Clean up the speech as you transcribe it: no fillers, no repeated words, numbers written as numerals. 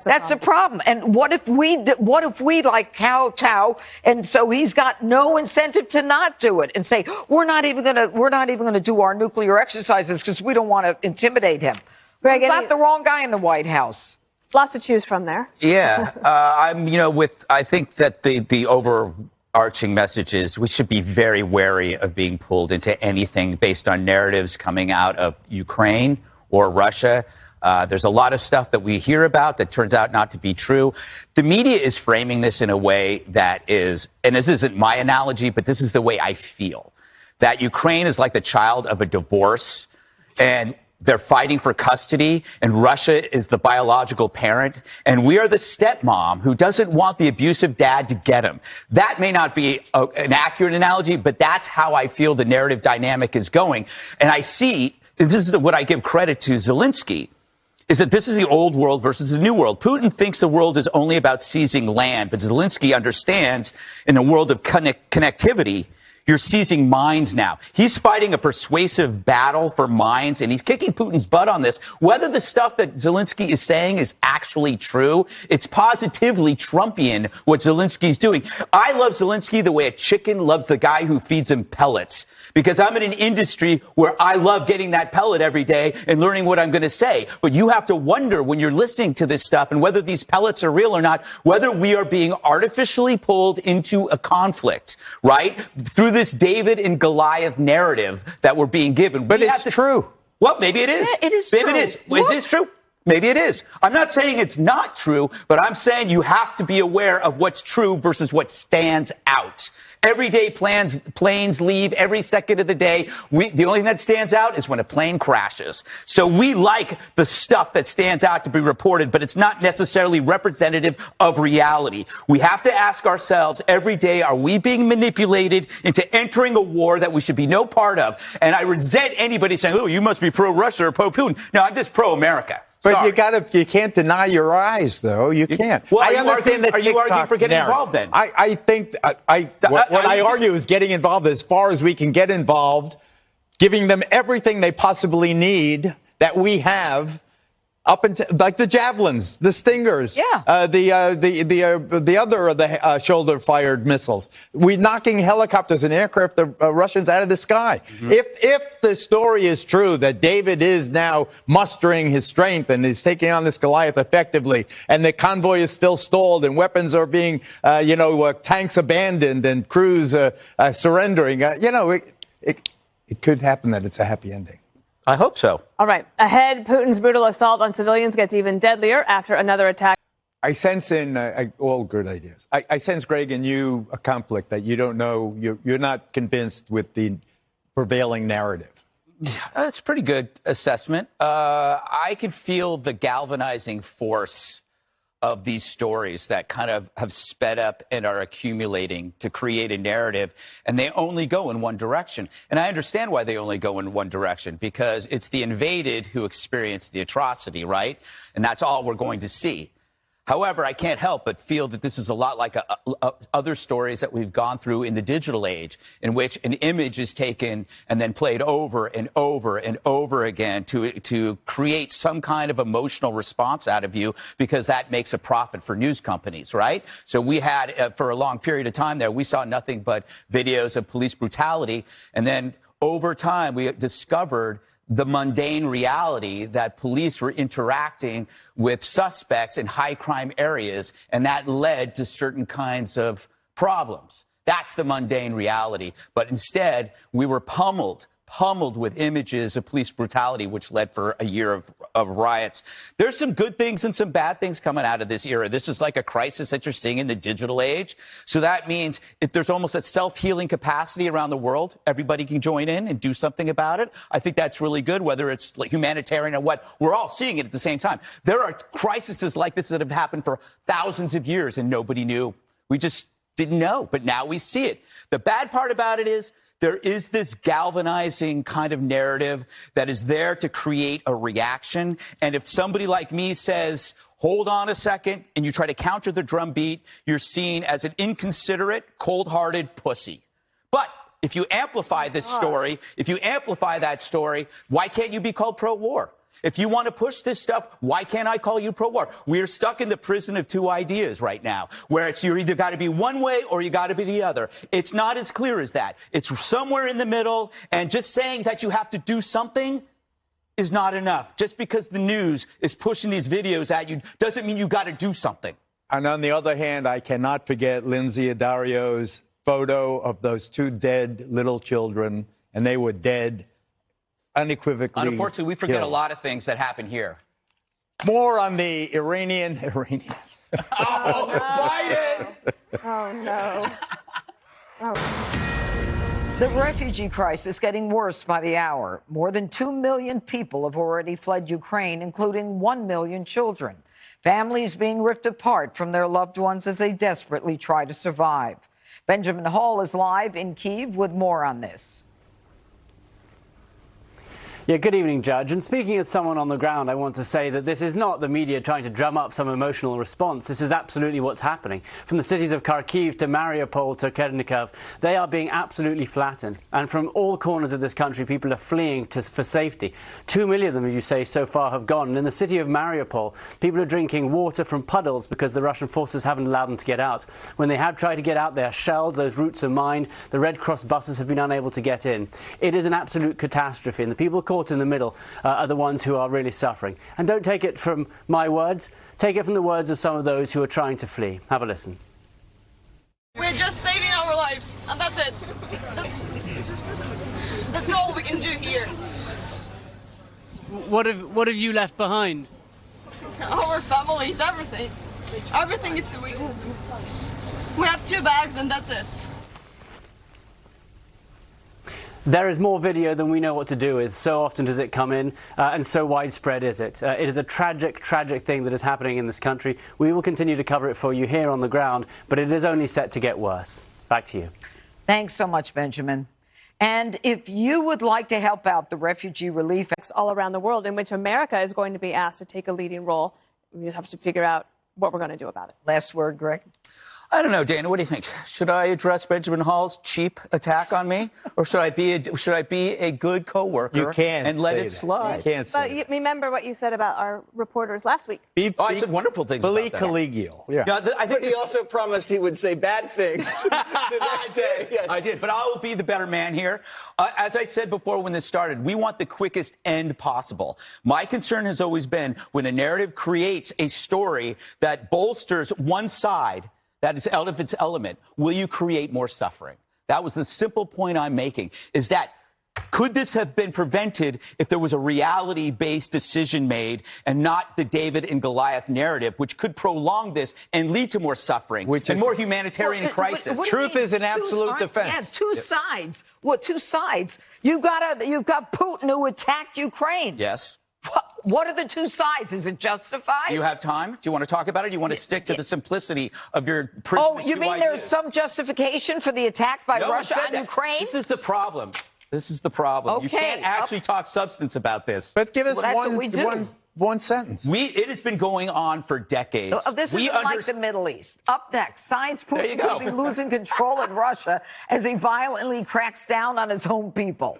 That's the problem. And what if we like kowtow, and so he's got no incentive to not do it, and say we're not even gonna do our nuclear exercises because we don't want to intimidate him. Greg, we've got the wrong guy in the White House. Lots to choose from there. Yeah, I think that the overarching message is we should be very wary of being pulled into anything based on narratives coming out of Ukraine or Russia. There's a lot of stuff that we hear about that turns out not to be true. The media is framing this in a way that is, and this isn't my analogy, but this is the way I feel, that Ukraine is like the child of a divorce, and they're fighting for custody, and Russia is the biological parent, and we are the stepmom who doesn't want the abusive dad to get him. That may not be an accurate analogy, but that's how I feel the narrative dynamic is going. And I see, and this is what I give credit to Zelensky, is that this is the old world versus the new world. Putin thinks the world is only about seizing land, but Zelensky understands in a world of connectivity, you're seizing minds now. He's fighting a persuasive battle for minds, and he's kicking Putin's butt on this. Whether the stuff that Zelensky is saying is actually true, it's positively Trumpian what Zelensky's doing. I love Zelensky the way a chicken loves the guy who feeds him pellets, because I'm in an industry where I love getting that pellet every day and learning what I'm going to say. But you have to wonder when you're listening to this stuff and whether these pellets are real or not, whether we are being artificially pulled into a conflict, right? Through this David and Goliath narrative that we're being given. But it's true. Well, maybe it is. Yeah, it is maybe true. It is. Is this true? Maybe it is. I'm not saying it's not true, but I'm saying you have to be aware of what's true versus what stands out. Everyday planes leave every second of the day. The only thing that stands out is when a plane crashes. So we like the stuff that stands out to be reported, but it's not necessarily representative of reality. We have to ask ourselves every day, are we being manipulated into entering a war that we should be no part of? And I resent anybody saying, oh, you must be pro-Russia or pro-Putin. No, I'm just pro-America. But you can't deny your eyes, though. You can't. Well, I understand that. Are you arguing for getting involved then? I think what I argue is getting involved as far as we can get involved, giving them everything they possibly need that we have. Up until like the javelins, the stingers, the other of the shoulder-fired missiles. We're knocking helicopters and aircraft, the Russians, out of the sky. Mm-hmm. If the story is true that David is now mustering his strength and is taking on this Goliath effectively, and the convoy is still stalled and weapons are being, tanks abandoned and crews surrendering, it could happen that it's a happy ending. I hope so. All right. Ahead, Putin's brutal assault on civilians gets even deadlier after another attack. I sense all good ideas. I sense, Greg, in you a conflict that you don't know. You're not convinced with the prevailing narrative. Yeah, that's a pretty good assessment. I can feel the galvanizing force of these stories that kind of have sped up and are accumulating to create a narrative, and they only go in one direction. And I understand why they only go in one direction, because it's the invaded who experience the atrocity, right? And that's all we're going to see. However, I can't help but feel that this is a lot like other stories that we've gone through in the digital age, in which an image is taken and then played over and over and over again to create some kind of emotional response out of you, because that makes a profit for news companies, right? So we had, for a long period of time there, we saw nothing but videos of police brutality. And then over time, we discovered the mundane reality that police were interacting with suspects in high crime areas, and that led to certain kinds of problems. That's the mundane reality. But instead, we were pummeled with images of police brutality, which led for a year of riots. There's some good things and some bad things coming out of this era. This is like a crisis that you're seeing in the digital age. So that means if there's almost a self-healing capacity around the world, everybody can join in and do something about it. I think that's really good, whether it's like humanitarian or what. We're all seeing it at the same time. There are crises like this that have happened for thousands of years and nobody knew. We just didn't know, but now we see it. The bad part about it is there is this galvanizing kind of narrative that is there to create a reaction. And if somebody like me says, hold on a second, and you try to counter the drumbeat, you're seen as an inconsiderate, cold-hearted pussy. But if you amplify this story, if you amplify that story, why can't you be called pro-war? If you want to push this stuff, why can't I call you pro-war? We're stuck in the prison of two ideas right now, where you're either got to be one way or you got to be the other. It's not as clear as that. It's somewhere in the middle, and just saying that you have to do something is not enough. Just because the news is pushing these videos at you doesn't mean you got to do something. And on the other hand, I cannot forget Lindsay Adario's photo of those two dead little children, and they were dead, unequivocally. Unfortunately, we forget killed. a lot of things that happen here. More on the Iranian. Oh, no. Biden! Oh, no. Oh. The refugee crisis getting worse by the hour. More than 2 million people have already fled Ukraine, including 1 million children. Families being ripped apart from their loved ones as they desperately try to survive. Benjamin Hall is live in Kyiv with more on this. Yeah, good evening, Judge. And speaking as someone on the ground, I want to say that this is not the media trying to drum up some emotional response. This is absolutely what's happening. From the cities of Kharkiv to Mariupol to Chernihiv, they are being absolutely flattened. And from all corners of this country, people are fleeing for safety. 2 million of them, as you say, so far have gone. And in the city of Mariupol, people are drinking water from puddles because the Russian forces haven't allowed them to get out. When they have tried to get out, they are shelled. Those routes are mined. The Red Cross buses have been unable to get in. It is an absolute catastrophe. And the people caught in the middle are the ones who are really suffering. And don't take it from my words. Take it from the words of some of those who are trying to flee. Have a listen. We're just saving our lives, and that's it. That's all we can do here. What have you left behind? Our families, everything. Everything is we have 2 bags, and that's it. There is more video than we know what to do with. So often does it come in, and so widespread is it. It is a tragic, tragic thing that is happening in this country. We will continue to cover it for you here on the ground, but it is only set to get worse. Back to you. Thanks so much, Benjamin. And if you would like to help out the refugee relief All around the world, in which America is going to be asked to take a leading role. We just have to figure out what we're going to do about it. Last word, Greg. I don't know, Dana. What do you think? Should I address Benjamin Hall's cheap attack on me, or should I be a good coworker? You can't and let say it that. slide. You can't say But you remember what you said about our reporters last week. I said wonderful things Fully about that. collegial. Yeah. No, I think But he also promised he would say bad things the next day. Yes. I did, but I will be the better man here. As I said before when this started, we want the quickest end possible. My concern has always been when a narrative creates a story that bolsters one side, that is out of its element, will you create more suffering? That was the simple point I'm making, is that could this have been prevented if there was a reality-based decision made and not the David and Goliath narrative, which could prolong this and lead to more suffering and more humanitarian crisis? What do you Truth mean, is an absolute defense. Yeah, two sides. What, two sides? You've got Putin who attacked Ukraine. Yes. What are the two sides? Is it justified? Do you have time? Do you want to talk about it? Or do you want to stick to the simplicity of your prison? Oh, you mean there's some justification for the attack by Russia on Ukraine? This is the problem. This is the problem. You can't actually talk substance about this. But give us Well, one sentence. It has been going on for decades. This is like the Middle East. Up next, science Putin could be losing control in Russia as he violently cracks down on his own people.